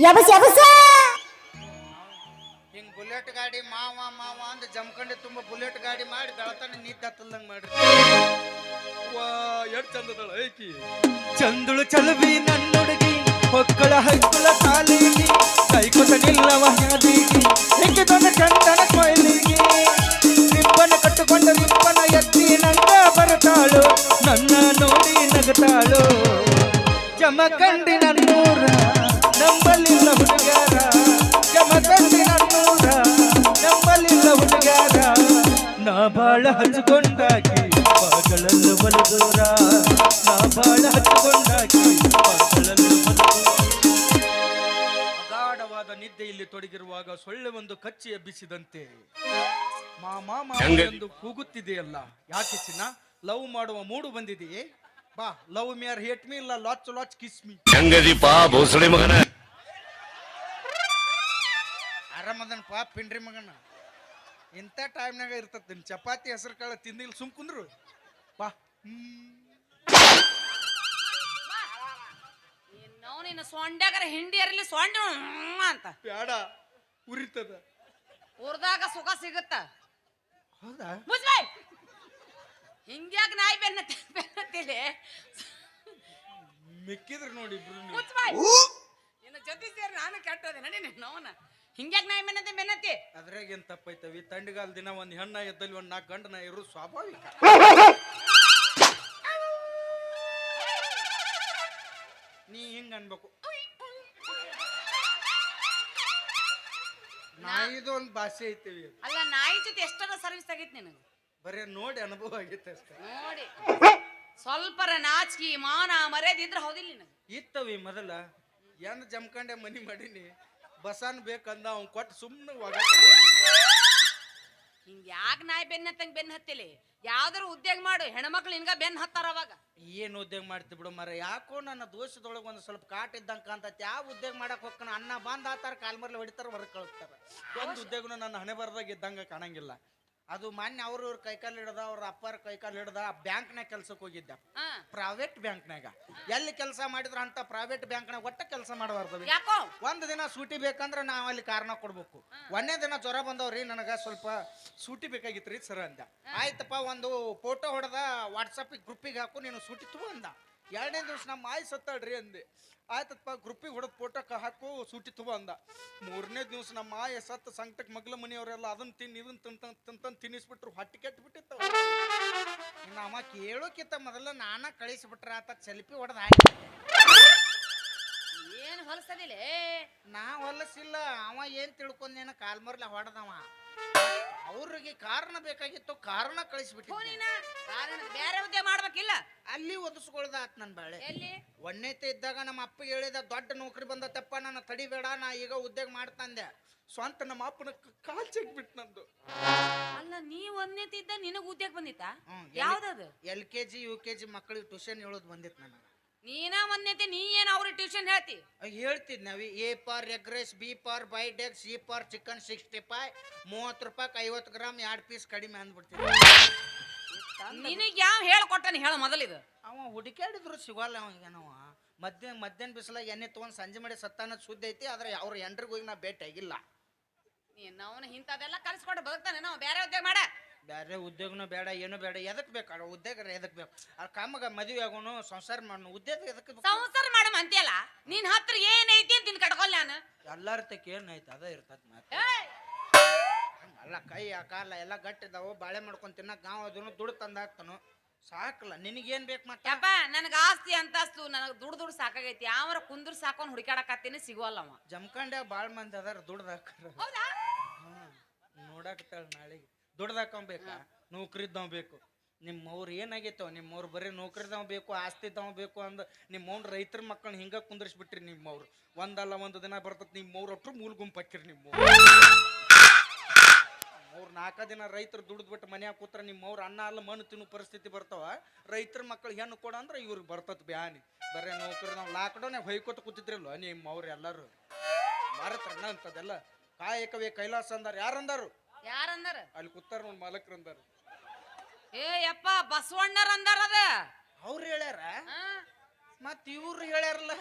ಯಬಸ್ ಯಬಸ ಹಿಂಗ್ ಬುಲೆಟ್ ಗಾಡಿ ಮಾವ ಮಾವ ಅಂದ್ ಜಮಖಂಡಿ ತುಂಬ ಬುಲೆಟ್ ಗಾಡಿ ಮಾಡಿ ಬೆಳತಾನ ನಿದ್ದೆ ಹತ್ತಲ್ದಂಗ್ ಮಾಡ್ರಿ. ವಾ ಎಷ್ಟ್ ಚಂದದಳ ಐಕಿ ಚಂದಳು ಚಲವಿ ನನ್ನುಡುಗಿ ಹೊಕ್ಕಳ ಹೈಕುಳ ಕಾಲಿಗಿ ಕೈಕೊತ ನಿಲ್ಲವ ಹಾದಿಗಿ ಹೆಂಗಿದೊಂದು ಚಂದನ ಕೊಯ್ಲಿಗಿ ರಿಬ್ಬನ ಕಟ್ಟುಕೊಂಡ ರಿಬ್ಬನ ಎತ್ತಿ ನಂಗ ಬರ್ತಾಳು ನನ್ನ ನೋಡಿ ನಗತಾಳು ಜಮಖಂಡಿ ನನ್ನೂರ ನಂಬಲಿಲ್ಲ ಹುಡುಗ್ಯಾರ ಜಮಖಂಡಿ ನನ್ನೂರ ನಂಬಲಿಲ್ಲ ಹುಡುಗ್ಯಾರ ನಾ ಬಾಳ ಹಚ್ಕೊಂಡಾಗಿ ಬಾಗಳಲ್ಲ ಬಲದೂರ ನಾ ಬಾಳ ಹಚ್ಕೊಂಡಾಗಿ ಬಾಗಳಲ್ಲ ಅಗಾಢವಾದ ನಿದ್ದೆಯಲ್ಲಿ ತೊಡಗಿರುವಾಗ ಸೊಳ್ಳೆ ಒಂದು ಕಚ್ಚಿ ಎಬ್ಬಿಸಿದಂತೆ ಮಾಮಾ ಮಾಮ ಎಂದು ಕೂಗುತ್ತಿದೆಯಲ್ಲ ಯಾಕೆ ಚಿನ್ನ ಲವ್ ಮಾಡುವ ಮೂಡು ಬಂದಿದೆಯೇ ಬಾ love me or hate me ಇಲ್ಲ ಲಾಚ್ ಲಾಚ್ ಕಿಸ್ ಮಿ ಚಂಗದಿಪ್ಪ ಭೋಸಳೆ ಮಗನ ಆರಾಮದನ್ ಪಾ ಪಿಂಡ್ರಿ ಮಗನ ಇಂಥ ಟೈಮ್ನಾಗ ಇರ್ತದ ನಿನ್ ಚಪಾತಿ ಹೆಸರು ಕಾಳ ತಿಂದಿಲ್ಲ ಸುಮ್ ಕುಂದ್ರು ಬಾ ನಿನ್ನ ಸೊಂಡ್ಯಾಗರ ಹಿಂಡಿ ಅರಿಲಿ ಸೊಂಡ ಅಂತ ಬ್ಯಾಡ ಉರಿತದ ಊರ್ದಾಗ ಸುಖ ಸಿಗುತ್ತ ಹೌದಾ ಮುಜ್ಬಾಯ್ ಹಿಂಗ್ಯಾಕ ನಾಯಿ ಬೆನ್ನತ್ತಿಲೆ ಮೆಕ್ಕಿದ್ರ ನೋಡಿ ಇಬ್ರು ಮುಜ್ಬಾಯ್ ನಿನ್ನ ಜೊತೆ ಸೇರಿ ನಾನು ಕೆಟ್ಟದೆ ನಡಿ ನೋವನ ಹಿಂಗ್ಯಾಕ ನಾಯಿ ಬೆನ್ನತ್ತಿ ಅದ್ರಾಗ ಏನ್ ತಪ್ಪೈತವಿ ತಂಡಿಗಾಲ ದಿನ ಒಂದ್ ಹೆಣ್ಣ ಎದ್ದಲ್ಲಿ ಒಂದ್ 4 ಗಂಡನ ಇರು ಸ್ವಾಭಾವಿಕ ನೀ ಹಿಂಗ ಅನ್ಬೇಕು ನಾಯಿದು ಒಂದ್ ಭಾಷೆ ಐತಿವಿ ಅಲ್ಲ ನಾಯಿ ಜೊತೆ ಎಷ್ಟರ ಸರ್ವಿಸ್ ಆಗೈತಿ ನಿನಗೆ ಬರೇ ನೋಡಿ ಅನುಭವ ಆಗೈತೆ ಅಷ್ಟೇ ನೋಡಿ ಸ್ವಲ್ಪರ ನಾಚಿಕೆ ಮಾನ ಮರ್ಯಾದೆ ಇದ್ರೆ ಹೌದಿಲ್ಲ ನಿನಗೆ ಇತ್ತವಿ ಮೊದಲ ಏನ್ ಜಮಖಂಡೆ ಮನಿ ಮಾಡೀನಿ ಬಸಾನ್ ಬೇಕಂದ ಅವ್ನ್ ಕೊಟ್ಟು ಸುಮ್ಮನೆ ಹಿಂಗ ಯಾಕ ನಾಯಿ ಬೆನ್ನ ಹತ್ತಿಲಿ ಯಾವ್ದಾರು ಉದ್ಯೋಗ ಮಾಡು ಹೆಣ್ಮಕ್ಳು ಹಿಂಗ ಬೆನ್ನ ಹತ್ತಾರ ಅವಾಗ ಏನ್ ಉದ್ಯೋಗ ಮಾಡ್ತಿ ಬಿಡು ಮರ ಯಾಕೋ ನನ್ನ ದೋಷದೊಳಗೆ ಒಂದು ಸ್ವಲ್ಪ ಕಾಟ್ ಇದ್ದಂಗ ಕಾಂತೈತಿ ಯಾವ ಉದ್ಯೋಗ ಮಾಡಕ್ ಹೋಗ್ತಾನ ಅನ್ನ ಬಂದ್ ಆತಾರ ಕಾಲ್ಮರ್ಲಿ ಹೊಡಿತಾರ ಹೊರಗೆ ಕಳಿಸ್ತಾರ ಒಂದು ಉದ್ಯೋಗನು ನನ್ನ ಹಣೆ ಬರ್ದಾಗ ಇದ್ದಂಗ ಕಾಣಂಗಿಲ್ಲ ಅದು ಮಾನ್ಯ ಅವ್ರ ಕೈಕಾಲು ಹಿಡ್ದ ಅವ್ರ ಅಪ್ಪರ ಕೈಕಾಲು ಹಿಡ್ದ ಬ್ಯಾಂಕ್ನಾಗ ಕೆಲ್ಸಕ್ಕೆ ಹೋಗಿದ್ದೆ ಪ್ರೈವೇಟ್ ಬ್ಯಾಂಕ್ನಾಗ ಎಲ್ಲಿ ಕೆಲಸ ಮಾಡಿದ್ರ ಅಂತ ಪ್ರೈವೇಟ್ ಬ್ಯಾಂಕ್ನಾಗ ಒಟ್ಟ ಕೆಲಸ ಮಾಡಬಾರ್ದು ಯಾಕೋ ಒಂದ್ ದಿನ ಸೂಟಿ ಬೇಕಂದ್ರ ನಾವ್ ಅಲ್ಲಿ ಕಾರಣ ಕೊಡ್ಬೇಕು ಒಂದೇ ದಿನ ಜ್ವರ ಬಂದವ್ರಿ ನನಗ ಸ್ವಲ್ಪ ಸೂಟಿ ಬೇಕಾಗಿತ್ರಿ ಸರ್ ಅಂದ ಆಯ್ತಪ್ಪ ಒಂದು ಫೋಟೋ ಹೊಡೆದ ವಾಟ್ಸಪ್ ಗ್ರೂಪಿಗೆ ಹಾಕು ನೀನು ಸೂಟಿ ತಗೋ ಅಂದ 2ನೇ ದಿವ್ಸ ನಮ್ಮ ಮಾಯಿ ಸತ್ತಾಡ್ರಿ ಅಂದೆ ಆಯ್ತಪ್ಪ ಗ್ರೂಪಿಗೆ ಹೊಡೆದ್ ಫೋಟೋ ಹಾಕು ಸೂಟಿ ತಗೋ ಅಂದ 3ನೇ ದಿವ್ಸ ನಮ್ಮ ಮಾಯ ಸತ್ತ ಸಂಕಟಕ್ಕೆ ಮಗ್ಲ ಮನೆಯವರೆಲ್ಲ ಅದನ್ನ ತಿನ್ನಿ ಇದನ್ನ ತಂತಂತ ತಿನ್ನಿಸ್ಬಿಟ್ರು ಹೊಟ್ಟೆ ಕೆಟ್ಟು ಬಿಟ್ಟಿತ್ತು ನಮ್ಮ ಕೇಳೋಕ್ಕಿಂತ ಮೊದಲ ನಾನ ಕಳಿಸ್ಬಿಟ್ರ ಆತ ಸೆಲ್ಫಿ ಹೊಡೆದ ಹಾಕಿ ಏನ್ ಹೊಲಸದಿಲ್ಲ ನಾ ಹೊಲಸಿಲ್ಲ ಅವ ಏನ್ ತಿಳ್ಕೊಂಡೇನ ಕಾಲ್ಮರ್ಲ ಹೊಡೆದವ ಅವ್ರಿಗೆ ಕಾರಣ ಬೇಕಾಗಿತ್ತು ಕಾರಣ ಕಳಿಸ್ಬಿಟ್ಟು ಕಾರಣ ಬೇರೆ ಉದ್ಯೋಗ ಮಾಡ್ಬೇಕಿಲ್ಲ ಅಲ್ಲಿ ಒದಿಸ್ಕೊಳ್ದ ಆತ್ ನನ್ ಬಾಳೆ ಎಲ್ಲಿ ಒಣ್ಣೆತೆ ಇದ್ದಾಗ ನಮ್ಮ ಅಪ್ಪ ಹೇಳಿದ ದೊಡ್ಡ ನೌಕರಿ ಬಂದತ್ತಪ್ಪ ನನ್ನ ತಡಿಬೇಡ ನಾ ಈಗ ಉದ್ಯೋಗ ಮಾಡ್ತಂದೆ ಸ್ವಂತ ನಮ್ಮ ಅಪ್ಪನ ಕಾಲ್ ಚೆಕ್ಬಿಟ್ಟು ನಂದು ಅಲ್ಲ ನೀ ಒಂದೇತಿದ್ದ ನಿನಗ ಉದ್ಯೋಗ ಬಂದಿತ್ತ ಯಾವ್ದದು LKG UKG ಮಕ್ಕಳಿಗೆ ಟ್ಯೂಷನ್ ಹೇಳೋದು ಬಂದಿತ್ತು ನನಗೆ ನೀನ ಒಂದೇತಿ ನೀ ಏನ್ ಅವ್ರಿಗೆ ಟ್ಯೂಷನ್ ಹೇಳ್ತಿ ಹೇಳ್ತಿದ್ ನಾವಿ A for egg rice B for boiled egg C for chicken 65 30 ರೂಪಾಯಿ 50 ಗ್ರಾಮ್ 2 ಪೀಸ್ ಕಡಿಮೆ ಅಂದ್ಬಿಡ್ತೀವಿ ನಿನಗೆ ಯಾವ ಹೇಳ್ಕೊಟ್ಟಾನ ಹೇಳ ಮೊದಲಿದು ಅವ ಹುಡುಕಾಡಿದ್ರು ಸಿಗಲ್ಲ ಅವ ಮಧ್ಯಾಹ್ನ ಬಿಸಿಲಾಗ ಎಣ್ಣೆ ತಗೊಂಡ್ ಸಂಜೆ ಮಾಡಿ ಸತ್ತಾನ ಸುದ್ದಿ ಐತಿ ಆದ್ರೆ ಅವ್ರ ಎಂಟ್ರಿಗೆ ಹೋಗಿ ನಾ ಭೇಟಿ ಆಗಿಲ್ಲ ಅವನು ಇಂಥದೆಲ್ಲ ಕಲ್ಸ್ಕೊಟ್ಟು ಬದುಕ್ತಾನೆ ನಾವು ಬೇರೆ ಉದ್ಯೋಗ ಮಾಡ ಬೇರೆ ಉದ್ಯೋಗನೂ ಬೇಡ ಏನು ಬೇಡ ಎದಕ್ ಬೇಕು ಉದ್ಯೋಗ ಎದಕ್ ಬೇಕು ಆ ಕಾಮಗ ಮದುವೆ ಆಗೋನು ಸಂಸಾರ ಮಾಡೋನು ಉದ್ಯೋಗ ಎದಕ್ ಸಂಸಾರ ಮಾಡಮ್ ಅಂತೀಯಲ್ಲ ನಿನ್ ಹತ್ರ ಏನೈತಿ ಅಂತ ಕಟ್ಕೊಲ್ಲ ನಾನು ಎಲ್ಲಾರ ತಕ್ಕ ಏನೈತಿ ಅದ ಇರ್ತದ ಮಾತು ಅಲ್ಲ ಕೈ ಆ ಕಾಲ ಎಲ್ಲ ಗಟ್ಟಿದಾವು ಬಾಳೆ ಮಾಡ್ಕೊಂಡ್ ತಿನ್ನಕ್ ಗಾಂವ್ ಅದನ್ನು ದುಡ್ಡು ತಂದಾಕ್ತಾನು ಸಾಕಲ್ಲ ನಿನಗೇನ್ ಬೇಕು ಮತ್ತೆ ನನಗ ಆಸ್ತಿ ಅಂತಸ್ತು ನನಗ್ ದುಡ್ಡು ಸಾಕಾಗೈತಿ ಯಾವರ ಕುಂದ್ರ ಸಾಕೊಂಡ್ ಹುಡುಕಾಡಕತ್ತೀನಿ ಸಿಗೋಲ್ಲವ ಜಮಖಂಡ್ಯ ಬಾಳ್ ಮಂದಿ ಅದಾರ ದುಡ್ದಾಕಾರ ನೋಡಾಕತ್ತಾಳ ನಾಳೆಗೆ ದುಡ್ದಾಕೊಂಬೇಕಾ ನೌಕರಿದ್ದವ್ ಬೇಕು ನಿಮ್ಮವ್ರು ಏನಾಗೈತವ ನಿಮ್ಮವ್ರು ಬರೀ ನೌಕರಿದವ್ ಬೇಕು ಆಸ್ತಿ ಇದ್ದವ್ ಬೇಕು ಅಂದ ನಿಮ್ಮವ್ನ ರೈತರ ಮಕ್ಕಳನ್ನ ಹಿಂಗ ಕುಂದ್ರಿಸ್ಬಿಟ್ರಿ ನಿಮ್ಮವ್ರು ಒಂದಲ್ಲ ಒಂದು ದಿನ ಬರ್ತದ ನಿಮ್ಮವ್ರು ಒಟ್ರು ಮೂಲ್ ಗುಂಪು ಹಾಕಿರಿ ನಿಮ್ಮವ್ರು 4 ದಿನ ರೈತರು ದುಡ್ದ್ಬಿಟ್ಟು ಮನ್ಯಾಗ ಕೂತ್ರ ನಿಮ್ಮವ್ರು ಅನ್ನ ಅಲ್ಲ ಮಣ್ಣು ತಿನ್ನೋ ಪರಿಸ್ಥಿತಿ ಬರ್ತಾವ ರೈತರ ಮಕ್ಕಳು ಹೆಣ್ಣು ಕೊಡ ಅಂದ್ರೆ ಇವ್ರಿಗೆ ಬರ್ತದ ಬ್ಯಾನಿ ಬರೀ ನೌಕರಿ ನಾವು ಲಾಕ್ಡೌನ್ ಹೊಯ್ಕೋತ ಕೂತಿದ್ರಲ್ವ ನಿಮ್ಮವ್ರು ಎಲ್ಲರೂ ಮಾರತ್ರಣ್ಣ ಅಂತದೆಲ್ಲ ಕಾಯಕವೇ ಕೈಲಾಸ ಅಂದಾರ ಯಾರಂದಾರು ಅಲ್ಲಿ ಕೂತಾರ ನೋಡಿ ಮಾಲಕ್ರು ಅಂದಾರ ಏ ಯಪ್ಪ ಬಸವಣ್ಣರ ಅಂದಾರ ಅದ ಅವ್ರು ಹೇಳ್ಯಾರ ಮತ್ ಇವ್ರು ಹೇಳ್ಯಾರಲ್ಲ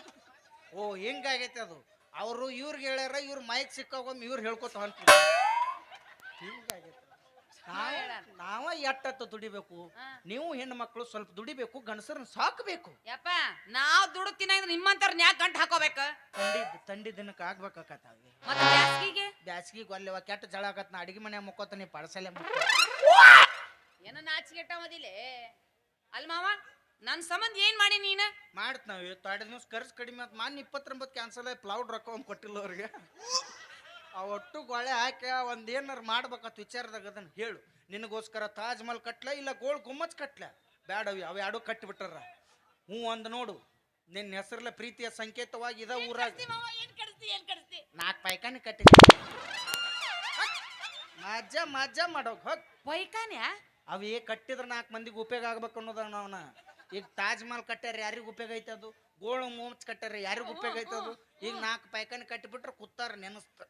ಓ ಹೆಂಗಾಗೈತೆ ಅದು ಅವರು ಇವ್ರಿಗೆ ಹೇಳ್ಯಾರ ಇವ್ರ ಮೈಕ್ ಸಿಕ್ಕಾಗೊಮ್ಮೆ ಇವ್ರು ಹೇಳ್ಕೊತ ಹೊಂಟ ನಾವ ಎಟ್ಟತ್ತು ದುಡಿಬೇಕು ನೀವು ಹೆಣ್ಣು ಮಕ್ಕಳು ಸ್ವಲ್ಪ ದುಡಿಬೇಕು ಗಂಡಸರನ್ನ ಸಾಕಬೇಕು ಯಪ್ಪ ನಾವ್ ದುಡುತ್ತಿನ ನಿಮ್ಮಂತವ್ರನ್ನ ಯಾಕೆ ಗಂಟು ಹಾಕೋಬೇಕ ತಂಡಿ ದಿನಕ್ಕೆ ಆಗ್ಬೇಕಾಕತ್ತಾವೆ ಮತ್ತೆ ಬ್ಯಾಸ್ಗಿಗೆ ಬ್ಯಾಸ್ಗಿ ಗೊಲ್ಲೆವ ಕೆಟ್ಟ ಜಳ ಆಗತ್ ನಾ ಅಡಿಗೆ ಮನೆ ಮುಕ್ಕೋತಾನೆ ಪಡಸಲೆ ಏನ ನಾಚಿಗೆಟ್ಟ ಮದಿಲೆ ಅಲ್ ಮಾವ ನನ್ ಸಂಬಂಧ ಏನ್ ಮಾಡಿ ನೀನ ಮಾಡ್ತ ನಾವ್ ಎರಡು ದಿವಸ ಖರ್ಚು ಕಡಿಮೆ ಆತ್ ಮಾನ್ 29 ಕ್ಯಾನ್ಸಲ್ ಆಗಿ ಪ್ಲೌಡ್ ರೊಕ್ಕ ಒಂದ್ ಕೊಟ್ಟಿಲ್ಲ ಅವ್ರಿಗೆ ಆ ಒಟ್ಟು ಗೊಳೆ ಹಾಕಿ ಒಂದೇನಾರ ಮಾಡ್ಬೇಕತ್ ವಿಚಾರದಾಗ ಅದನ್ನ ಹೇಳು ನಿನಗೋಸ್ಕರ ತಾಜ್ ಮಹಲ್ ಕಟ್ಲ ಇಲ್ಲ ಗೋಳ್ ಗುಮ್ಮಚ್ ಕಟ್ಲ ಬ್ಯಾಡ ಅವ್ ಎರಡು ಕಟ್ಟಿಬಿಟ್ಟಾರ ಹ್ಞೂ ಅಂದ್ ನೋಡು ನಿನ್ನ ಹೆಸರಲ್ಲ ಪ್ರೀತಿಯ ಸಂಕೇತವಾಗಿ ಇದ ಊರಾಗ ಏನ್ ಕಡಿಸ್ತಿ 4 ಪೈಕಾನಿ ಕಟ್ಟಿ ಮಜ್ಜಾ ಮಾಡೋಗ್ ಹೋಗ್ ಪೈಕಾನ್ಯಾ ಅವೇ ಕಟ್ಟಿದ್ರ 4 ಮಂದಿಗೆ ಉಪಯೋಗ ಆಗ್ಬೇಕು ಅನ್ನೋದ ಅವನ ಈಗ ತಾಜ್ ಮಹಲ್ ಕಟ್ಟಾರ ಯಾರಿಗ ಉಪಯೋಗ ಐತೆ ಅದು ಗೋಳು ಮೂಚ್ ಕಟ್ಟಾರ ಯಾರಿಗ ಉಪಯೋಗ ಐತೆ ಅದು ಈಗ 4 ಪೈಕಾನಿ ಕಟ್ಟಿಬಿಟ್ರೆ ಕೂತಾರ ನೆನಸ್ತಾರ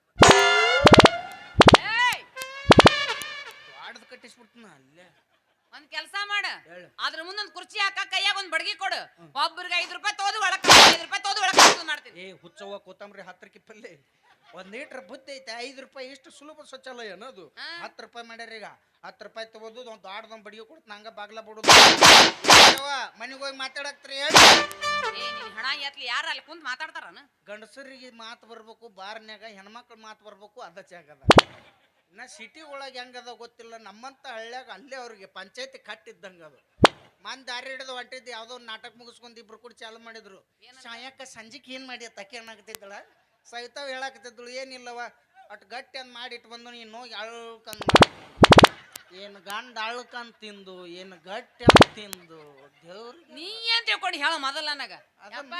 ಆಡ್ದು ಕಟ್ಟಿಸ್ಬಿಡ್ತನ ಅಲ್ಲೇ ಒಂದ್ ಕೆಲ್ಸ ಮಾಡ ಹೇಳು. ಅದ್ರ ಮುಂದೊಂದ್ ಕುರ್ಚಿ ಹಾಕ ಕೈಯಾಗ ಒಂದ್ ಬಡಗಿ ಕೊಡು ಒಬ್ಬರಿಗೆ 5 ರೂಪಾಯಿ ತೋದು ಒಳಕ್ 5 ರೂಪಾಯಿ ತೋದು ಒಳಕ್ ಮಾಡ್ತೀನಿ ಏ ಹುಚ್ಚವ್ವ ಕೊತ್ತಂಬರಿ 10 ರೂಪಾಯಿ ಪಲ್ಲೆ 1 ಲೀಟರ್ ಬುದ್ಧಿ ಐತೆ 5 ರೂಪಾಯಿ ಎಷ್ಟು ಸುಲಭ ಶೌಚಾಲಯ ಅನ್ನೋದು 10 ರೂಪಾಯಿ ಮಾಡ್ಯಾರ ಈಗ 10 ರೂಪಾಯಿ ತಗೋದು ಒಂದು ದೊಡ್ಡದೊಂದು ಬಡಿಗೆ ಕೊಡ್ತು ನಂಗ ಬಾಗ್ಲ ಬಿಡೋದು ಮನೆಗೆ ಹೋಗಿ ಮಾತಾಡಕ್ತ್ರಿ ಹೇಳಿ ಏ ನೀನ್ ಹಣ ಎತ್ಲಿ ಯಾರ ಅಲ್ಲಿ ಕುಂತ್ ಮಾತಾಡ್ತಾರನ ಗಂಡಸರಿಗೆ ಮಾತು ಬರ್ಬೇಕು ಬಾರ್ನ್ಯಾಗ ಹೆಣ್ಮಕ್ಳು ಮಾತು ಬರ್ಬೇಕು ಅದ ಜಾಗದ ಇನ್ನ ಸಿಟಿ ಒಳಗೆ ಹೆಂಗದ ಗೊತ್ತಿಲ್ಲ ನಮ್ಮಂತ ಹಳ್ಳ್ಯಾಗ ಅಲ್ಲೇ ಅವ್ರಿಗೆ ಪಂಚಾಯತಿ ಕಟ್ಟಿದ್ದಂಗ ಅದು ಮಂದಿ ದಾರಿ ಹಿಡಿದು ಹೊಂಟಿದ್ದು ಯಾವ್ದೋ ಒಂದು ನಾಟಕ ಮುಗಿಸ್ಕೊಂಡು ಇಬ್ರು ಕೂಡ ಚಾಲು ಮಾಡಿದ್ರು ಸಾಯಕ್ಕ ಸಂಜಿಕ್ ಏನ್ ಮಾಡಿ ತಕ್ಕೆ ಏನಾಗ್ತಿದ್ದಳ ಸವಿತಾವ್ ಹೇಳಾಕತ್ತಿದ್ದಳು ಏನಿಲ್ಲವ ಅಟ್ ಗಟ್ಟಿ ಅಂದ್ ಮಾಡಿಟ್ಟು ಬಂದು ನೀನು ಹೋಗಿ ಅಳ್ಕಂದ್ ಏನು ಗಂಡ ಅಳ್ಕಂದ್ ತಿಂದು ಏನು ಗಟ್ಟಿ ಅಂತ ತಿಂದು ದೇವ್ರಿಗೆ ನೀ ಏನ್ ತಿಳ್ಕೊಂಡು ಹೇಳ ಮೊದಲ ನನಗ ಯಪ್ಪ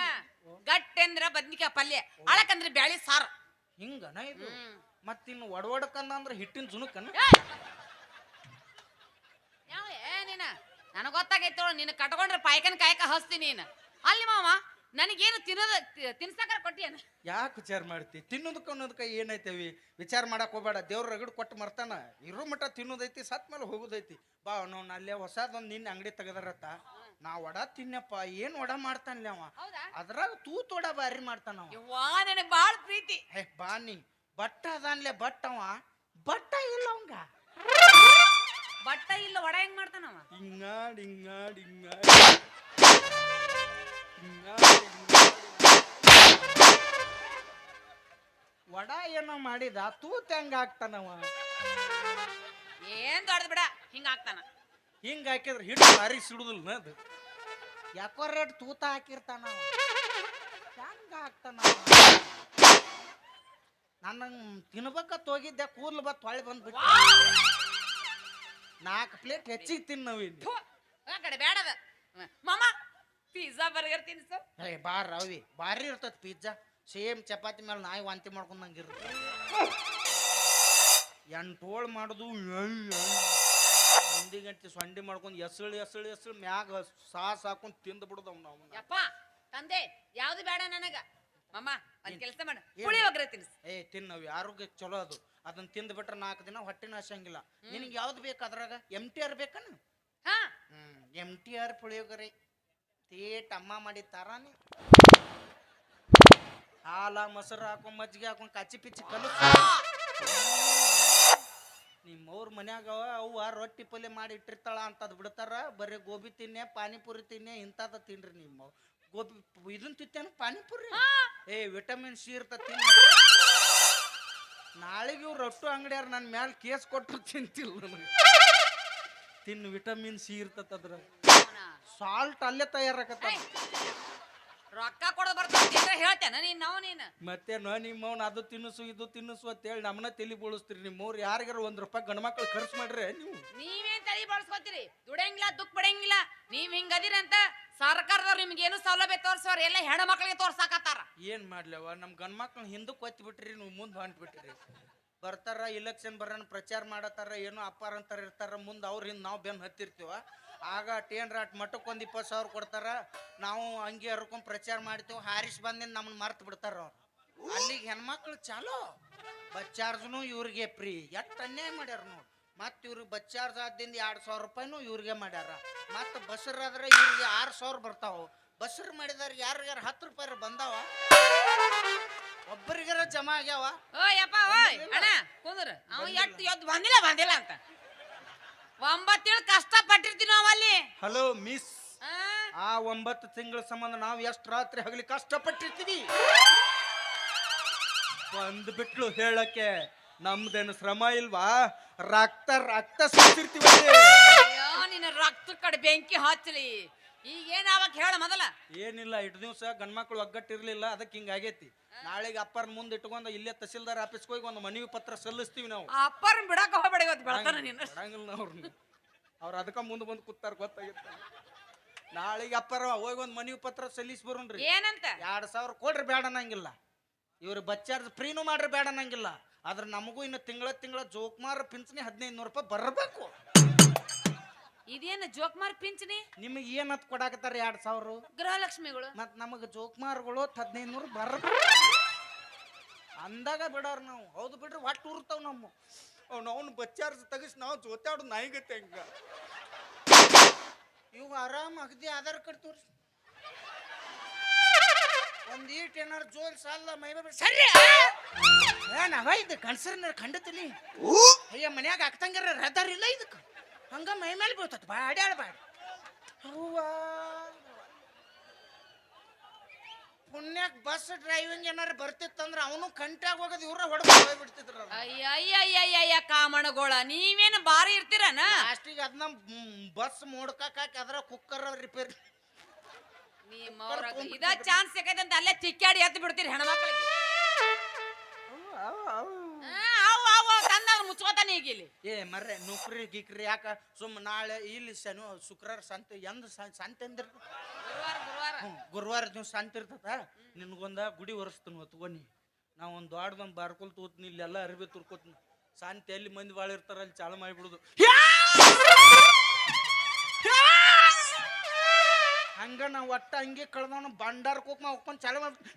ಗಟ್ಟಿ ಅಂದ್ರ ಬದ್ನಿಕಾಯಿ ಪಲ್ಯ ಅಳಕಂದ್ರ ಬ್ಯಾಳಿ ಸಾರು ಹಿಂಗನ ಇದು ಮತ್ತಿನ್ನು ಒಡವಡಕಂದ ಅಂದ್ರೆ ಹಿಟ್ಟಿನ ಜುನುಕನ ಯಾವ ನೀನ ನನಗೆ ಗೊತ್ತಾಗೈತೋಳ ನೀನು ಕಟ್ಕೊಂಡ್ರೆ ಪಾಯ್ಕನ್ ಕಾಯಕ ಹಸ್ತೀನಿ ನೀನು ಅಲ್ಲಿ ಮಾವ ನನಗೇನು ತಿನ್ಸಕರ ಕೊಟ್ಟಿಯನ ಯಾಕೆ ವಿಚಾರ ಮಾಡ್ತಿ ತಿನ್ನೋದಕ್ಕೆ ಅನ್ನೋದಕ್ಕೆ ಏನೈತೇವಿ ವಿಚಾರ ಮಾಡಕ್ ಹೋಗ್ಬೇಡ ದೇವ್ರ ರಗಡ್ ಕೊಟ್ಟು ಮರ್ತಾನ ಇರೋ ಮಟ್ಟ ತಿನ್ನೋದೈತಿ ಸತ್ ಮೇಲೆ ಹೋಗೋದೈತಿ ಬಾ ನಾವು ಅಲ್ಲೇ ಹೊಸದೊಂದು ನಿನ್ನೆ ಅಂಗಡಿ ತೆಗದಾರತ್ತ ನಾ ವಡ ತಿನ್ನಪ್ಪ ಏನ್ ವಡ ಮಾಡ್ತಾನಲ್ಲ ಅವ ಅದ್ರಾಗ ತೂತ್ ವಡ ಬಾರಿ ಮಾಡ್ತಾನ ಯವ್ವಾ ನನಗೆ ಬಾಳ ಪ್ರೀತಿ ಹೇ ಬಾನಿ ಬಟ್ಟ ಅದಾನ್ಲೆ ಬಟ್ ಅವ ಬಟ್ಟ ಇಲ್ಲ ಅವಂಗ ಬಟ್ಟ ಇಲ್ಲ ವಡ ಹೆಂಗ್ ಮಾಡ್ತಾನವ ಹಿಂಗಾಡ್ ಹಿಂಗಾಡ್ ಹಿಂಗಾಡ್ ವಡ ಏನೋ ಮಾಡಿದ ತೂತ್ ಹೆಂಗ ಹಾಕ್ತಾನವ ಏನ್ ದೊಡ್ಡ ಬಿಡ ಹಿಂಗ ಆಗ್ತಾನ ಹಿಂಗ ಹಾಕಿದ್ರೆ ಹಿಟ್ಟು ಬಾರಿ ಸಿಡುದಿಲ್ಲ ಅದು ಯಾಕೋ ರೇಟ್ ತೂತ ಹಾಕಿರ್ತಾನ ಹೆಂಗ ಹಾಕ್ತಾನ ನಾನು ತಿನ್ಬೇಕತ್ ಹೋಗಿದ್ದೆ ಕೂದ್ಲು ಬತ್ ಹೊಳ್ಳಿ ಬಂದ್ಬಿಟ್ಟು 4 ಪ್ಲೇಟ್ ಹೆಚ್ಚಿಗೆ ತಿನ್ನವಿದ್ದೆ ಆ ಕಡೆ ಬೇಡದ ಮಾಮ ಪಿಜ್ಜಾ ಬರ್ಗರ್ ತಿನ್ಸು ಏ ಬಾರ್ ರವಿ ಬಾರಿ ಇರ್ತದ ಪಿಜ್ಜಾ ಸೇಮ್ ಚಪಾತಿ ಮೇಲೆ ನಾಯಿ ವಾಂತಿ ಮಾಡ್ಕೊಂಡಂಗಿರುತ್ತೆ 8 ಹೋಳು ಮಾಡೋದು 1 ಗಂಟೆ ಸೊಂಡಿ ಮಾಡ್ಕೊಂಡು ಎಸಳು ಮ್ಯಾಗ ಸಾಸ್ ಹಾಕೊಂಡು ತಿಂದು ಬಿಡುದು ಅವ್ನ ಯಪ್ಪ ತಂದೆ ಯಾವ್ದು ಬೇಡ ನನಗ ಮಾಮ ಒಂದ್ ಕೆಲಸ ಮಾಡ ಪುಳಿಯೋಗರೆ ತಿನ್ಸು ಏ ತಿನ್ನವಿ ಆರೋಗ್ಯಕ್ಕೆ ಚಲೋ ಅದು ಅದನ್ನ ತಿಂದು ಬಿಟ್ರೆ 4 ದಿನ ಹೊಟ್ಟೆ ನಾಶಂಗಿಲ್ಲ ನಿನಗೆ ಯಾವ್ದು ಬೇಕು ಅದ್ರಾಗ MTR ಬೇಕನ ಹಾ MTR ಪುಳಿಯೋಗರೆ ತೇಟ್ ಅಮ್ಮ ಮಾಡಿ ತಾರಾನಿ ಹಾಲ ಮೊಸರು ಹಾಕೊಂಡ್ ಮಜ್ಜಿಗೆ ಹಾಕೊಂಡ್ ಕಚ್ಚಿ ಪಿಚ್ಚಿ ಕಲಸ ನಿಮ್ಮವ್ರ ಮನ್ಯಾಗ ಅವ್ವ ರೊಟ್ಟಿ ಪಲ್ಯ ಮಾಡಿ ಇಟ್ಟಿರ್ತಾಳ ಅಂತದ್ ಬಿಡ್ತಾರ ಬರೀ ಗೋಬಿ ತಿನ್ನೆ ಪಾನಿಪುರಿ ತಿನ್ನೆ ಇಂಥದ ತಿನ್ರಿ ನಿಮ್ಮ ಗೋಬಿ ಇದನ್ ತಿತ್ತೇನ ಪಾನಿಪುರಿ ಏ ವಿಟಮಿನ್ ಸಿ ಇರ್ತ ತಿನ್ನ ನಾಳೆಗೆ ಇವ್ರು ರೊಟ್ಟು ಅಂಗಡಿಯಾರ ನನ್ನ ಮ್ಯಾಲ ಕೇಸ್ ಕೊಟ್ಟರು ತಿಂತಿಲ್ಲ ನನಗೆ ತಿನ್ನು ವಿಟಮಿನ್ ಸಿ ಇರ್ತದ್ರ ಸಾಲ್ಟ್ ಅಲ್ಲೇ ತಯಾರಾಕತ್ತ ರೊಕ್ಕ ಕೊಡೋದು ಬರ್ತಾನೆ ಹೇಳ್ತೇನ ನೀನು ಮತ್ತೆ ನಿಮ್ಮವ್ನ ಅದು ತಿನ್ನಿಸು ಇದು ತಿನ್ನಿಸು ಅಂತ ಹೇಳಿ ನಮ್ಮನ್ನ ತಲೆ ಬೋಳಿಸ್ತೀರಿ ನಿಮ್ಮವ್ರು ಯಾರಿಗಾರ ₹1 ಗಂಡ್ಮಕ್ಳು ಖರ್ಚು ಮಾಡ್ರೆ ನೀವು ನೀವೇನ್ ತಲೆ ಬಳಸ್ಕೊತೀರಿ ದುಡಂಗಿಲ್ಲ ದುಃಖ ಪಡಂಗಿಲ್ಲ ನೀವ್ ಹಿಂಗದಿರಂತ ಸರ್ಕಾರದವ್ರು ನಿಮ್ಗೇನು ಸೌಲಭ್ಯ ತೋರ್ಸೋರ್ ಎಲ್ಲ ಹೆಣ್ಣು ಮಕ್ಳಿಗೆ ತೋರ್ಸಾಕತ್ತಾರ ಏನ್ ಮಾಡ್ಲವ ನಮ್ ಗಂಡ್ಮಕ್ಳನ್ನ ಹಿಂದಕ್ಕೆ ಒತ್ತಿ ಬಿಟ್ರಿ ನೀವು ಮುಂದೆ ಹೊಂಟ್ಬಿಟ್ರಿ ಬರ್ತಾರ ಇಲೆಕ್ಷನ್ ಬರೋಣ ಪ್ರಚಾರ ಮಾಡತ್ತಾರ ಏನೋ ಅಪ್ಪಾರ ಅಂತಾರ ಇರ್ತಾರ ಮುಂದೆ ಅವ್ರ ಹಿಂದೆ ನಾವು ಬೆನ್ನು ಹತ್ತಿರ್ತೀವ ಆಗ ಟೇನ್ರಾಟ್ ಮಠಕ್ಕೆ ಒಂದು 20,000 ಕೊಡ್ತಾರ ನಾವು ಹಂಗೆ ಹರ್ಕೊಂಡ್ ಪ್ರಚಾರ ಮಾಡ್ತೀವಿ ಹಾರಿಸ್ ಬಂದಿಂದ ನಮ್ಮನ್ನ ಮರ್ತು ಬಿಡ್ತಾರ ಅವ್ರು ಅಲ್ಲಿಗೆ ಹೆಣ್ಮಕ್ಳು ಚಾಲೋ ಬಸ್ ಚಾರ್ಜ್ನು ಇವ್ರಿಗೆ ಫ್ರೀ ಎಷ್ಟು ಅನ್ಯಾಯ ಮಾಡ್ಯಾರ ನೋಡಿ ಮತ್ತೆ ಇವ್ರಿಗೆ ಬಸ್ ಚಾರ್ಜ್ ಆದಿಂದ ₹2,000 ಇವ್ರಿಗೆ ಮಾಡ್ಯಾರ ಮತ್ತೆ ಬಸ್ಸರಾದ್ರೆ ಇವ್ರಿಗೆ 6,000 ಬರ್ತಾವ ಬಸ್ಸರು ಮಾಡಿದಾರ ಯಾರಿಗಾರ ₹10 ಬಂದಾವ ಒಬ್ಬರಿಗೆ ಜಮಾ ಆಗ್ಯಾವ. ಓಯಪ್ಪ ಓಯ್ ಅಣ್ಣ ಕುಂದ್ರ ಅವ ಎದ್ದು ಬಂದಿಲ್ಲ ಅಂತ 9 ತಿಂಗಳು ಕಷ್ಟ ಪಟ್ಟಿರ್ತೀವಿ ನಾವು ಅಲ್ಲಿ. ಹಲೋ ಮಿಸ್, ಆ 9 ತಿಂಗಳ ಸಂಬಂಧ ನಾವು ಎಷ್ಟು ರಾತ್ರಿ ಹಗಲಿ ಕಷ್ಟಪಟ್ಟಿರ್ತೀವಿ. ಬಂದ್ಬಿಟ್ಲು ಹೇಳಕ್ಕೆ ನಮ್ದೇನು ಶ್ರಮ ಇಲ್ವಾ? ರಕ್ತ ಸುತ್ತಿರ್ತೀವಿ. ಅಯ್ಯೋ ನಿನ್ನ ರಕ್ತ ಕಡೆ ಬೆಂಕಿ ಹಚ್ಚಲಿ. ಈಗ ಏನಾವಕ್ ಹೇಳ ಮೊದಲ. ಏನಿಲ್ಲ, ಇಟ್ಟು ದಿವಸ ಗಂಡ್ಮಕ್ಳು ಒಗ್ಗಟ್ಟಿರ್ಲಿಲ್ಲ, ಅದಕ್ಕೆ ಹಿಂಗಾಗೈತಿ. ನಾಳೆಗೆ ಅಪ್ಪರ್ ಮುಂದೆ ಇಟ್ಕೊಂಡು ಇಲ್ಲೇ ತಹಸೀಲ್ದಾರ್ ಆಫೀಸ್ಗೆ ಹೋಗಿ ಒಂದು ಮನವಿ ಪತ್ರ ಸಲ್ಲಿಸ್ತೀವಿ ನಾವು. ಅಪ್ಪರ್ ಬಿಡಕ ಹೋಗ್ಬೇಡ, ಇವತ್ತು ಬೆಳ್ತಾನ ನೀನು. ಅವ್ರು ಅದಕ್ಕ ಮುಂದೆ ಬಂದು ಕೂತಾರ ಗೊತ್ತಾಗಿತ್ತ. ನಾಳೆಗೆ ಅಪ್ಪರ ಹೋಗಿ ಒಂದು ಮನವಿ ಪತ್ರ ಸಲ್ಲಿಸಿ ಬರೋಣ್ರಿ. ಏನಂತ? 2,000 ಕೊಡ್ರಿ ಬೇಡ ಅನ್ನಂಗಿಲ್ಲ, ಇವ್ರು ಬಚ್ಚಾರ್ಜ್ ಫ್ರೀನು ಮಾಡ್ರಿ ಬೇಡ ಅನ್ನಂಗಿಲ್ಲ. ಆದ್ರೆ ನಮಗೂ ಇನ್ನು ತಿಂಗಳ ಜೋಕ್ಮಾರ್ ಪಿಂಚಣಿ 1,500 ರೂಪಾಯಿ ಬರಬೇಕು. ಇದೇನು ಜೋಕ್ಮಾರ್ ಪಿಂಚಣಿ? ನಿಮಗೆ ಏನತ್ ಕೊಡಾಕತ್ತಾರ 2,000? ಗೃಹಲಕ್ಷ್ಮಿಗಳು. ಮತ್ ನಮಗ ಜೋಕ್ಮಾರ್ಗಳು 1,500 ಬರಬೇಕು ಅಂದಾಗ ಬಿಡಾರ ನಾವು. ಹೌದು ಬಿಡ್ರಿ, ಒಟ್ಟು ಉರ್ತಾವ ನಮ್ಮ. ಅವ್ನು ಬಚ್ಚಾರ್ಜ್ ತೆಗಿಸ್ ನಾವು ಜೋತಾಡು ನಾಯಿಗತ್ತೆ ಹಂಗ. ಇವು ಆರಾಮ್ ಅಗದಿ ಆಧಾರ್ ಕಾರ್ಡ್ ತೋರಿಸಿ ಒಂದ್ ಈಟ್ ಏನಾರು ಜೋಲ್ ಸಾಲ ಮೈ ಸರಿ ಏನಾವ ಇದು ಕನ್ಸರ್ನ ಖಂಡತಿಲಿ. ಅಯ್ಯ ಮನ್ಯಾಗ ಆಗ್ತಂಗಾರ ರದಾರ್ ಇಲ್ಲ ಇದಕ್ಕೆ, ಹಂಗ ಮೈ ಮೇಲೆ ಬೀಳ್ತತ್ ಬಾಡ್ಯಾಳ ಬಾಡಿ. ಪುಣ್ಯಾಕ್ ಬಸ್ ಡ್ರೈವಿಂಗ್ ಏನಾರು ಬರ್ತಿತ್ತಂದ್ರ ಅವನು ಕಂಟ್ಯಾಗ ಹೋಗೋದು ಇವ್ರ ಹೊಡೆದು ಹೋಗ್ಬಿಡ್ತಿದ್ರ. ಅಯ್ಯ ಕಾಮಣಗೋಳ, ನೀವೇನು ಬಾರಿ ಇರ್ತೀರನ? ಲಾಸ್ಟಿಗೆ ಅದನ್ನ ಬಸ್ ಮೋಡ್ಕಾಕ ಹಾಕಿ ಅದ್ರ ಕುಕ್ಕರ್ ರಿಪೇರಿ. ಇದ ಚಾನ್ಸ್ ಸಿಕ್ಕೈತಂತ ಅಲ್ಲೇ ತಿಕ್ಕಾಡಿ ಎದ್ದು ಬಿಡ್ತೀರಿ ಹೆಣ್ಮಕ್ಳಿಗೆ. ತಂದವ್ರು ಮುಚ್ಕೋತಾನೆ ಈಗ ಇಲ್ಲಿ. ಮರ್ರೆ ನೌಕರಿ ಗಿಕ್ರಿ ಯಾಕ ಸುಮ್ಮ ನಾಳೆ ಇಲ್ಲಿ ಶುಕ್ರವಾರ ಸಂತೆ ಎಂದ ಸಂತೆ ಅಂದಿರ್ ಗುರುವಾರ ದಿವ್ಸ ಸಂತೆ ಇರ್ತದ. ನಿನ್ಗೊಂದ ಗುಡಿ ಒರೆಸ್ತೀನಿ ಹೊತ್ಕೊನಿ. ನಾ ಒಂದ್ ದೊಡ್ಡದೊಂದು ಬಾರ್ಕೊಲ್ ತೂತ್ನಿ, ಇಲ್ಲೆಲ್ಲ ಅರಿವಿ ತುರ್ಕೋತೀನಿ. ಸಂತೆ ಎಲ್ಲಿ ಮಂದಿ ಬಾಳ ಇರ್ತಾರ ಅಲ್ಲಿ ಚಾಲು ಮಾಡಿಬಿಡುದು. ಹಂಗ ನಾವ್ ಒಟ್ಟ ಹಂಗೆ ಕಳ್ದವನು ಬಂಡಾರ ಕೂಕ್ ಹೋಗ್ಕೊಂಡು ಚಾಲು ಮಾಡ್ಬಿಟ್ಟು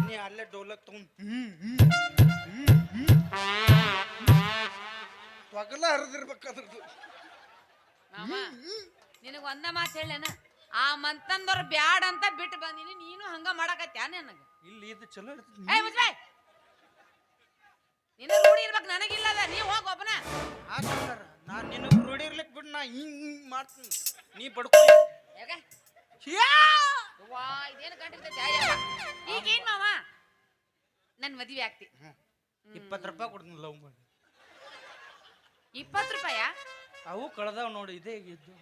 ನೀ ಅಲ್ಲೇ ಡೋಲಕ್ ತಗೊಂಡ್ ತೊಗಲ ಹರಿದಿರ್ಬೇಕಾದ್ರದ್ದು. ನಿನಗ ಒಂದ ಮಾತು ಹೇಳೇನ, ಆ ಮಂತಂದವ್ರ ಬ್ಯಾಡ ಅಂತ ಬಿಟ್ಟು ಬಂದಿನಿ, ನೀನು ಹಂಗ ಮಾಡಕತ್ಯಾ ನನಗ? ಇಲ್ಲಿ ಇದು ಚಲೋ ಇರ್ತದೆ. ನಿನ್ನ ರೂಢಿ ಇರ್ಬೇಕು, ನನಗಿಲ್ಲ ಅದ. ನೀ ಹೋಗ ಒಬ್ಬನ. ನಾನ್ ನಿನಗ್ ರೂಢಿ ಇರ್ಲಿಕ್ ಬಿಡ್, ನಾ ಹಿಂಗ್ ಮಾಡ್ತೀನಿ, ನೀ ಬಡ್ಕೊ. ಇದೇನು ಕಂಡಿರ್ತೈತಿ ಈಗೇನ್ ಮಾವ ನನ್ ಮದ್ವೆ ಆಗ್ತಿ. 20 ರೂಪಾಯಿ ಕೊಡ್ತೀನಿ ಲವ್ ಮಾಡಿ. 20 ರೂಪಾಯ? ಅವು ಕಳೆದಾವ್ ನೋಡಿ, ಇದೇ ಇದ್ದು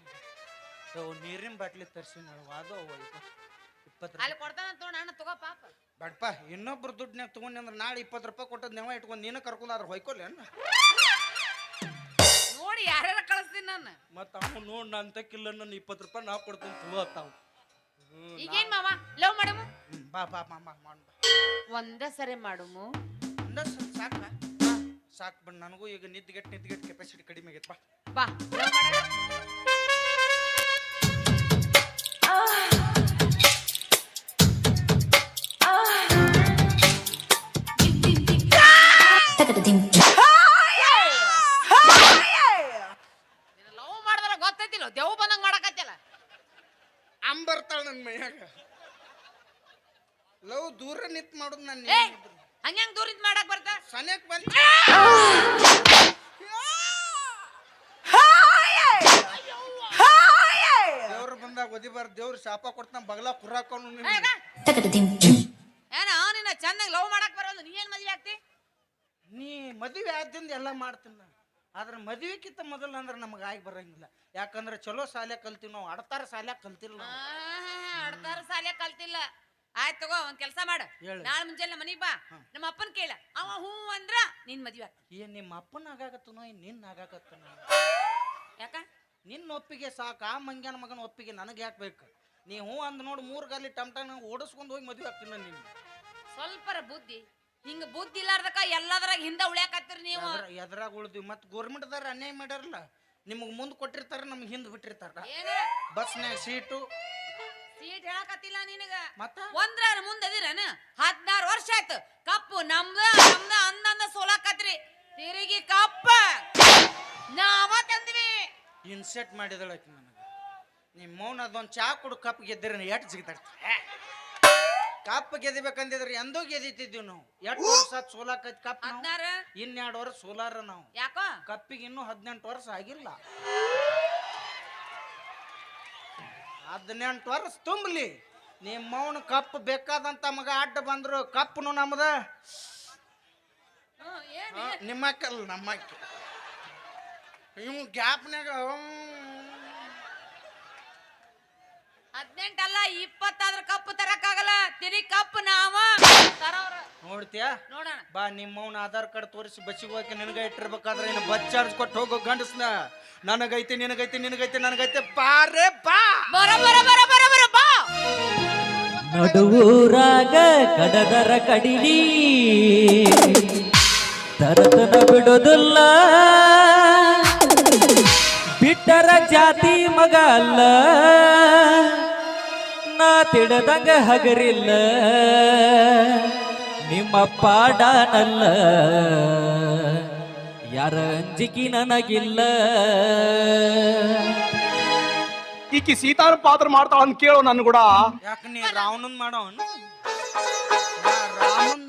ನೀರಿನ ಬಾಟ್ಲಿ ತರಿಸಿ ನಾವು ಅದು 20 ಅಲ್ಲಿ ಕೊಡ್ತಾನಂತ ನೋಡ ಅಣ್ಣ, ತಗೋ ಪಾಪ. ಬಡ್ಪ ಇನ್ನೊಬ್ರು ದುಡ್ಡನ್ಯಾಗ ತಗೊಂಡಿ ಅಂದ್ರೆ ನಾಳೆ 20 ರೂಪಾಯಿ ಕೊಟ್ಟದ್ ನೆವ ಇಟ್ಕೊಂಡು ನೀನು ಕರ್ಕೊಂಡು ಆದ್ರೆ ಹೊಯ್ಕೊಲ್ಲ ನೋಡಿ ಯಾರ್ಯಾರ ಕಳಿಸ್ತೀನಿ ನಾನು. ಮತ್ತ ಅವ್ನು ನೋಡ್ ನನ್ ತಕ್ಕಿಲ್ಲ, ನನ್ನ 20 ರೂಪಾಯಿ ನಾವು ಕೊಡ್ತೀನಿ ತಗೋತಾವ್. ಈಗೇನ್ ಮಾವ ಲವ್ ಮಾಡಮು? ಬಾ ಬಾ ಬಾ ಬಾ ಮಾಡ ಒಂದ ಸರಿ ಮಾಡಮು. ಸಾಕ ಸಾಕ್ ಬಣ್ಣ, ನನಗೂ ಈಗ ನಿದ್ಗೆಟ್ ಕೆಪಾಸಿಟಿ ಕಡಿಮೆ ಆಗೈತೆ. ಬಾ ಬಾ ಲವ್ ಮಾಡೋಣ. ಲವ್ ಮಾಡಿದ್ರ ಗೊತ್ತೈತಿಲ್ಲ, ದೇವ್ ಬಂದಂಗ ಮಾಡಕತ್ತಿಲ್ಲ. ಬರ್ತಾಳ ನನ್ ಮೈಯಾಗ ಲವ್ ದೂರ ನಿಂತ್ ಮಾಡೋದು. ನಾನು ಹಂಗ ದೂರ ನಿಂತ್ ಮಾಡಕ್ ಬರ್ತಾ ಸನ್ಯಾಕ್ ಬಂದ ದೇವ್ರ ಬಂದಾಗ ಒದಿಬಾರ, ದೇವ್ರ ಶಾಪ ಕೊಡ್ತಾನ ಬಗಲ ಕುರಾಕೊಂಡು. ಏನ ನಿನ್ನ ಚಂದಾಗ ಲವ್ ಮಾಡಕ್ ಬರೋದು, ನೀ ಏನ್ ಮದ್ವೆ ಆಗ್ತಿ? ನೀ ಮದುವೆ ಆದ್ದಿಂದ ಎಲ್ಲ ಮಾಡ್ತೀನಿ. ಆದ್ರೆ ಮದುವೆಕ್ಕಿಂತ ಮೊದಲು ಅಂದ್ರೆ ನಮಗೆ ಆಗಿ ಬರಂಗಿಲ್ಲ. ಯಾಕಂದ್ರೆ ಚಲೋ ಶಾಲೆ ಕಲ್ತೀವಿ ನಾವು, ಅಡ್ತಾರ ಶಾಲೆ ಕಲ್ತಿಲ್ಲ. ಅಡ್ತಾರ ಶಾಲೆ ಕಲ್ತಿಲ್ಲ. ಆಯ್ತು ತಗೋ, ಒಂದ್ ಕೆಲ್ಸ ಮಾಡು, ನಾಳೆ ಮುಂಜಾನೆ ಮನಿಗ್ ಬಾ, ನಮ್ಮ ಅಪ್ಪನ್ ಕೇಳ, ಅವ ಹೂ ಅಂದ್ರ ನಿನ್ ಮದ್ವೆ ಆಗ್ತಿ. ಏನ್ ನಿಮ್ಮ ಅಪ್ಪನ ಆಗಾಕತ್ತನೋ ನಿನ್ನ ಆಗಾಕತ್ತನ? ಯಾಕ? ನಿನ್ನ ಒಪ್ಪಿಗೆ ಸಾಕ, ಆ ಮಂಗ್ಯಾನ ಮಗನ ಒಪ್ಪಿಗೆ ನನಗೆ ಯಾಕೆ ಬೇಕು? ನೀ ಹೂ ಅಂದ್ ನೋಡು, 3 ಗಾಲಿ ಟಮ್ಟನ ಓಡಿಸ್ಕೊಂಡು ಹೋಗಿ ಮದುವೆ ಆಗ್ತೀನಿ ನೀನು. ಸ್ವಲ್ಪರ ಬುದ್ಧಿ, ಹಿಂಗ ಬುದ್ಧಿ ಇಲ್ಲಾರ್ದಕ್ಕ ಎಲ್ಲದ್ರಾಗ ಹಿಂದ ಉಳ್ಯಾಕತ್ತೀರಿ ನೀವು. ಎದ್ರಾಗ ಉಳ್ದಿವಿ. ಮತ್ ಗೋರ್ಮೆಂಟ್ದಾರ ಅನ್ಯಾಯ ಮಾಡ್ಯಾರಲ್ಲ, ನಿಮಗ್ ಮುಂದ್ ಕೊಟ್ಟಿರ್ತಾರ, ನಮ್ಗೆ ಹಿಂದ್ ಬಿಟ್ಟಿರ್ತಾರ. ಬಸ್ನ್ಯಾಗ ಸೀಟು ಹೇಳಕತ್ತಿಲ್ಲ ನಿನಗ. ಮತ್ತ ಒಂದ್ರ ಮುಂದದಿರನ 16 ವರ್ಷ ಆಯ್ತು. ಕಪ್ಪು ನಮ್ದ ಅಂದಂದ ಸೋಲಾಕತ್ರಿ, ತಿರುಗಿ ಕಪ್ಪ ನಾವ ತಂದ್ವಿ. ಇನ್ಸೆಟ್ ಮಾಡಿದಳಕಿ ನನಗ. ನಿಮ್ಮ ಮೌನ ಅದೊಂದು ಚಾ ಕುಡು ಕಪ್ ಗೆದ್ದಿರ ಎಟ್ ಸಿಗ್ತಾರ ಕಪ್ ಗೆದಿಬೇಕಂದಿದ್ರೆ ಎಂದೂ ಗೆದಿತಿದ್ದೀವಿ ನಾವು ಎಷ್ಟು ವರ್ಷ ಸೋಲಾಕೈತಿ ಕಪ್ ನಾವು 16 ಇನ್ನೆರಡು ವರ್ಷ ಸೋಲಾರ ನಾವು ಯಾಕೋ ಕಪ್ಪಿಗೆ ಇನ್ನೂ 18 ವರ್ಷ ಆಗಿಲ್ಲ 18 ವರ್ಷ ತುಂಬಲಿ ನಿಮ್ಮ ಮೌನ ಕಪ್ ಬೇಕಾದಂತ ಮಗ ಅಡ್ಡ ಬಂದ್ರು ಕಪ್ನು ನಮ್ದ ನಿಮ್ಮ ಅಕ್ಕಲ್ಲ ನಮ್ಮ ಅಕ್ಕಿ ಇವ್ ಗ್ಯಾಪ್ನಾಗ 18 ಅಲ್ಲ 20 ಆದ್ರ ಕಪ್ಪು ತರಕ್ಕಾಗಲ್ಲ ತಿರಿ ಕಪ್ಪು ನಾವ ತರವ್ರ ನೋಡ್ತೀಯಾ ನೋಡೋಣ ಬಾ ನಿಮ್ಮ ಮೌನ ಆಧಾರ್ ಕಾರ್ಡ್ ತೋರಿಸಿ ಬಸ್ಸಿಗೆ ಹೋಗಿ ನಿನಗ ಇಟ್ಟಿರ್ಬೇಕಾದ್ರೆ ಇನ್ನು ಬಸ್ ಚಾರ್ಜ್ ಕೊಟ್ಟು ಹೋಗೋ ಗಂಡಸ್ನ ನನಗೈತಿ ನಿನಗೈತಿ ನಿನಗೈತಿ ನನಗೈತಿ ಬಾರೆ ಬಾ ಬರ ಬರ ಬರ ಬರ ಬರ ಬಾ ನಡುವೂರಾಗ ಕಡದರ ಕಡಿಲಿ ತರತನ ಬಿಡೋದಿಲ್ಲ ಬಿಟ್ಟರ ಜಾತಿ ಮಗ ಅಲ್ಲ ನಾ ತಿಳದಂಗ ಹಗರಿಲ್ಲ ನಿಮ್ಮ ಪಾಡನಲ್ಲ ಯಾರ ಅಂಜಿಕಿ ನನಗಿಲ್ಲ ಈಕಿ ಸೀತಾನ ಪಾತ್ರ ಮಾಡ್ತಾಳ ಅಂತ ಕೇಳು ನನ್ ಕೂಡ ಯಾಕೆ ನೀ ರಾವಣನ್ ಮಾಡೋವನ್ ರಾಮನ್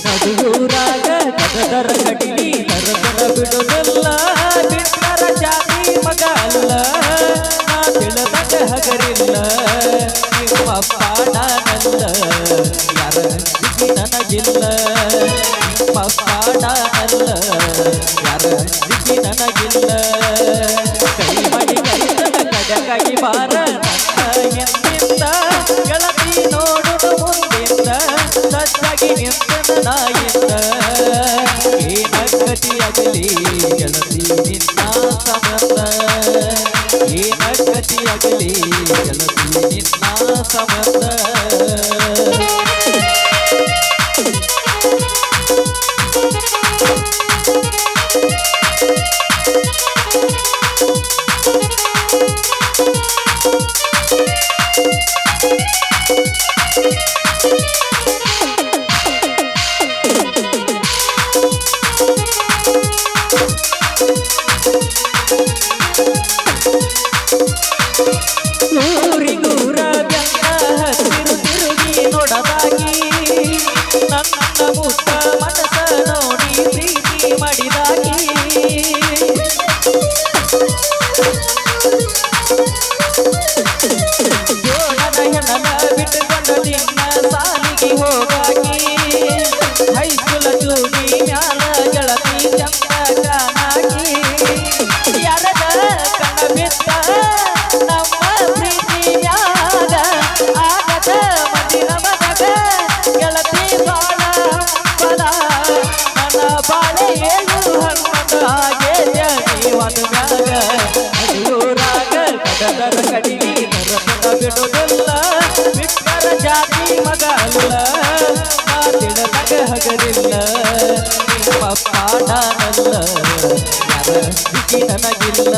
ನಡುವೂರಾಗ ಕಡದರ ಕಡಿಲಿ ತರತರ ಬಿಡೋದಿಲ್ಲ ಬಿಟ್ಟರ ಜಾತಿ ಮಗ ಅಲ್ಲ ನಾ ತಿಳದಂಗ ಹಗರಿಲ್ಲ ನಿಮ್ಮ ಪಾಡನಲ್ಲ ಯಾರ ಅಂಜಿಕೆ ನನಗಿಲ್ಲ ನಿಮ್ಮ ಪಾಡನಲ್ಲ ಯಾರ ಅಂಜಿಕೆ ನನಗಿಲ್ಲ ಕೈ ಮಾಡಿ ಕೈತನ ಕಡಕಾಗಿ ಬಾರ ನನ್ನ ಎಂದಿಂದ ಗೆಳತಿ ನೋಡುದು ಮುಂದಿಂದ ಸಜ್ಜಾಗಿ ನಿಂತ ನಾಯಿಂದ ಏನ ಗತಿಯಾಗಲಿ ಗೆಳತಿ ನಿನ್ನ ಸಂಬಂಧ ಏನ ಗತಿಯಾಗಲಿ ಗೆಳತಿ ನಿನ್ನ ಸಂಬಂಧ ಊರಿಗೂರ ಬೆಂದ ಹಸಿರು ತಿರುಗಿ ನೋಡದಾಗಿ ನನ್ನ ಮುತ್ತ ಮನಸ ನೋಡಿ ಪ್ರೀತಿ ಮಾಡಿದಾಗಿ ಜೋಳನ ಹೆಣನ ಬಿಟ್ಟುಕೊಂಡು ನಿನ್ನ ಸಾಲಿಗೆ ಹೋಗಾಗಿ ಹೈಸ್ಕೂಲ ಚೂಡಿ ಮ್ಯಾಲ ಗೆಳತಿ ಚಂದ ಕಾನಾಗಿ ಯಾರದ ಕಣ ಬಿದ್ದ ನಮ್ಮ ಪ್ರೀತಿ ಮ್ಯಾಗ ಆಗದ ಮಂದಿರ ಮನಗ ಗೆಳತಿ ಬಾಳ ಹಂಬಲ ನನ್ನ ಬಾಳೆ ಏಳು ಹನುಮಂತ ಹಾಗೆ ನೀವನು ಮ್ಯಾಗ ನಡುವೂರಾಗ ಕಡದರ ಕಡಿಲಿ ತರತನ ಬಿಡೋದಿಲ್ಲ ಬಿಟ್ಟರ ಜಾತಿ ಮಗ ಅಲ್ಲ ನಾ ತಿಳದಾಗ ಹಗರಿಲ್ಲ ನಿಮ್ಮ ಪಾಡನಲ್ಲ ಯಾರ ಅಂಜಿಕೆ ನನಗಿಲ್ಲ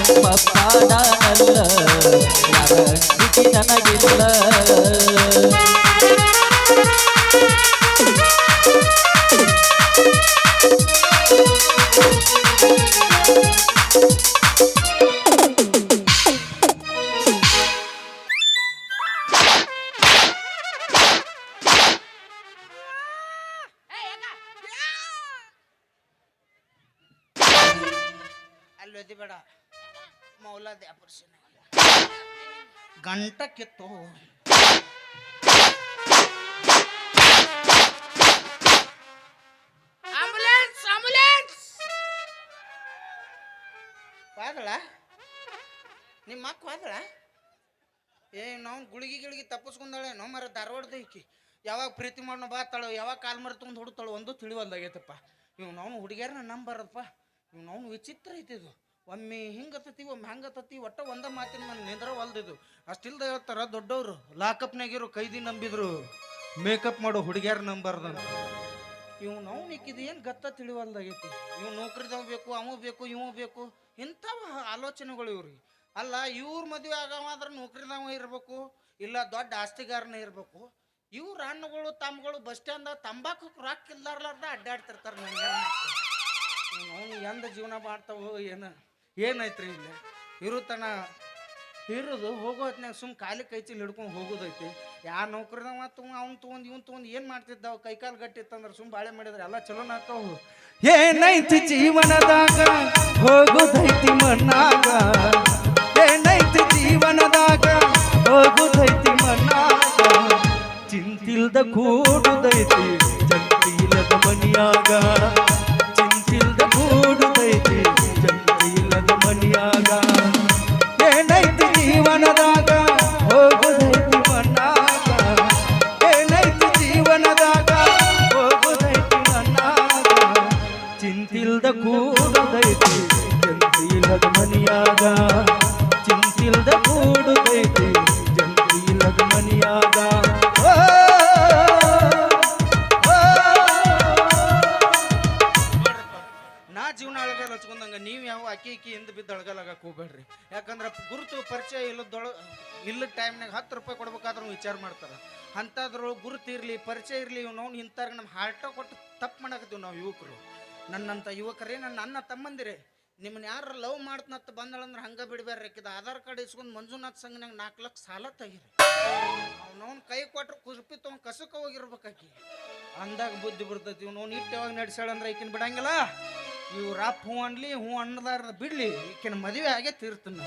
ನಿಮ್ಮ ಪಾಡನಲ್ಲ ಯಾರ ಅಂಜಿಕೆ ನನಗಿಲ್ಲ ಅಲ್ಲಿ ಒದಿ ಬೇಡ ಮೌಲಾದ ಆಪರೇಷನ್ ಗಂಟ ಕಿತ್ತು ಆಂಬುಲೆನ್ಸ್ ಆಂಬುಲೆನ್ಸ್ ವಾದಳ ನಿಮ್ಮ ಅಕ್ಕ ವಾದಳ ನಾವು ಗುಳಿಗಿ ತಪ್ಪಿಸ್ಕೊಂಡಾಳೆ ನೋ ಮರ ಧಾರವಾಡದ ಈಕಿ ಯಾವಾಗ ಪ್ರೀತಿ ಮಾಡೋಣ ಬಾತಾಳು ಯಾವಾಗ ಕಾಲ್ ಮರ ತೊಗೊಂಡು ಹುಡುತಾಳು ಒಂದು ತಿಳಿವಲ್ದಾಗೈತಪ್ಪ ಇವ್ ನಾವು ಹುಡುಗಿಯರನ್ನ ನಂಬಾರದಪ್ಪ ಇವ್ ನಾವು ವಿಚಿತ್ರ ಐತಿದು ಒಮ್ಮೆ ಹಿಂಗತ್ತತಿ ಒಮ್ಮೆ ಹಂಗತ್ತತಿ ಒಟ್ಟ ಒಂದ ಮಾತಿನ ನಾನು ನಿಂದ್ರ ಹೊಲ್ದಿದ್ದು ಅಷ್ಟಿಲ್ದ ಹೇಳ್ತಾರ ದೊಡ್ಡವರು ಲಾಕಪ್ನಾಗಿರೋ ಕೈದಿ ನಂಬಿದ್ರು ಮೇಕಪ್ ಮಾಡೋ ಹುಡುಗಿಯರ್ ನಂಬಾರ್ದಂತ ಇವ್ ನಾವು ನಿಕ್ಕಿದ ಏನು ಗತ್ತ ತಿಳಿವಲ್ದಾಗೈತಿ. ಇವ್ ನೌಕರಿದವ್ ಬೇಕು, ಅವ ಬೇಕು, ಇವ ಬೇಕು, ಇಂಥವ ಆಲೋಚನೆಗಳು ಇವ್ರಿಗೆ. ಅಲ್ಲ ಇವ್ರ ಮದುವೆ ಆಗವಾದ್ರೆ ನೌಕರಿದವ ಇರ್ಬೇಕು, ಇಲ್ಲ ದೊಡ್ಡ ಆಸ್ತಿಗಾರನೇ ಇರ್ಬೇಕು. ಇವ್ರ ಹಣ್ಣುಗಳು ತಮ್ಮಗಳು ಬಸ್ ಸ್ಟ್ಯಾಂಡ್ ತಂಬಾಕು ರೊಕ್ಕ ಇಲ್ದಾರ್ಲಾರ್ದ ಅಡ್ಡಾಡ್ತಿರ್ತಾರೆ. ನಂಗೆ ಅವನು ಎಂದ ಜೀವನ ಮಾಡ್ತಾವೋ ಏನೈತ್ರಿ ಇಲ್ಲ ಇರುತನ ಇರೋದು ಹೋಗೋ ಹೊತ್ನಾಗ ಸುಮ್ ಖಾಲಿ ಕೈ ಚೀಲ ಹಿಡ್ಕೊಂಡು ಹೋಗೋದೈತಿ. ಯಾ ನೌಕರಿದ ಮತ್ತು ಅವ್ನು ತೊಗೊಂಡು ಇವ್ನು ತೊಗೊಂಡು ಏನು ಮಾಡ್ತಿದ್ದಾವ? ಕೈಕಾಲು ಗಟ್ಟಿತ್ತಂದ್ರೆ ಸುಮ್ ಬಾಳೆ ಮಾಡಿದ್ರೆ ಎಲ್ಲ ಚಲೋನ ಹಾಕವು. ಏನೈತಿ ಜೀವನದಾಗ ಹೋಗುದೈತಿ ಮಣ್ಣಾಗ, ಏನೈತಿ ಜೀವನದಾಗ ಹೋಗುದೈತಿ ಮಣ್ಣಾಗ, ಚಿಂತಿಲ್ದ ಕೂಡುದೈತಿ ಜಂತಿಲದ ಮನಿಯಾಗ, ಚಿಂತಿಲ್ದ ಕೂಡುದೈತಿ ಜಂತಿಲದ ಮನಿಯಾಗ. ಏನೈತಿ ಜೀವನದಾಗ ಹೋಗುದೈತಿ ಮಣ್ಣಾಗ, ಏನೈತಿ ಜೀವನದಾಗ ಹೋಗುದೈತಿ ಮಣ್ಣಾಗ, ಚಿಂತಿಲ್ದ ಕೂಡುದೈತಿ ಜಂತಿಲದ ಮನಿಯಾಗ, ಚಿಂತಿಲ್ದ ಕೂಡುದೈತಿ ಜಂತಿಲದ ಮನಿಯಾಗ. ನಾ ಜೀವನ ಅಳಗಲ್ ಹಚ್ಕೊಂಡಂಗ ನೀವು ಯಾವ ಅಕ್ಕಿ ಹಿಂದೆ ಬಿದ್ದು ಅಳಗಲಾಗಕ್ಕೆ ಹೋಗ್ಬೇಡ್ರಿ. ಯಾಕಂದ್ರೆ ಗುರುತು ಪರಿಚಯ ಇಲ್ಲದ ಟೈಮ್ನಾಗ 10 ರೂಪಾಯಿ ಕೊಡ್ಬೇಕಾದ್ರೂ ವಿಚಾರ ಮಾಡ್ತಾರೆ. ಅಂಥದ್ರೊಳಗೆ ಗುರುತು ಇರಲಿ ಪರಿಚಯ ಇರಲಿ ಇವ್ ನಾವು ಇಂಥವ್ರಿಗೆ ನಮ್ಮ ಹಾರ್ಟ ಕೊಟ್ಟು ತಪ್ಪು ಮಾಡಕತ್ತೀವಿ ನಾವು ಯುವಕರು. ನನ್ನಂಥ ಯುವಕರೇ, ನನ್ನ ತಮ್ಮಂದಿರೇ, ನಿಮ್ಮನ್ನ ಯಾರು ಲವ್ ಮಾಡ್ತನತ್ತ ಬಂದಳಂದ್ರೆ ಹಂಗೆ ಬಿಡಬೇಡ್ರಿ. ಆಕಿದ ಆಧಾರ್ ಕಾರ್ಡ್ ಇಸ್ಕೊಂಡು ಮಂಜುನಾಥ್ ಸಂಘನಾಗ 4 ಲಕ್ಷ ಸಾಲ ತೆಗೀರಿ. ಅವ್ನವ್ನ ಕೈ ಕೊಟ್ರೆ ಕುರ್ಪಿ ತೊಗೊಂಡು ಕಸಕ್ಕೆ ಹೋಗಿರ್ಬೇಕಾಕಿ. ಅಂದಾಗ ಬುದ್ಧಿ ಬರ್ತೈತಿ. ಇವ್ನು ಇಟ್ಟು ಯಾವಾಗ ನಡೆಸಾಳಂದ್ರೆ ಈಕಿನ ಬಿಡಂಗಿಲ್ಲ. ಇವ್ರ ಅಪ್ಪ ಹೂ ಅನ್ಲಿ, ಹೂ ಅನ್ನದಾರ ಬಿಡ್ಲಿ, ಈಕಿನ ಮದುವೆ ಆಗೇ ತೀರ್ತೀನಿ.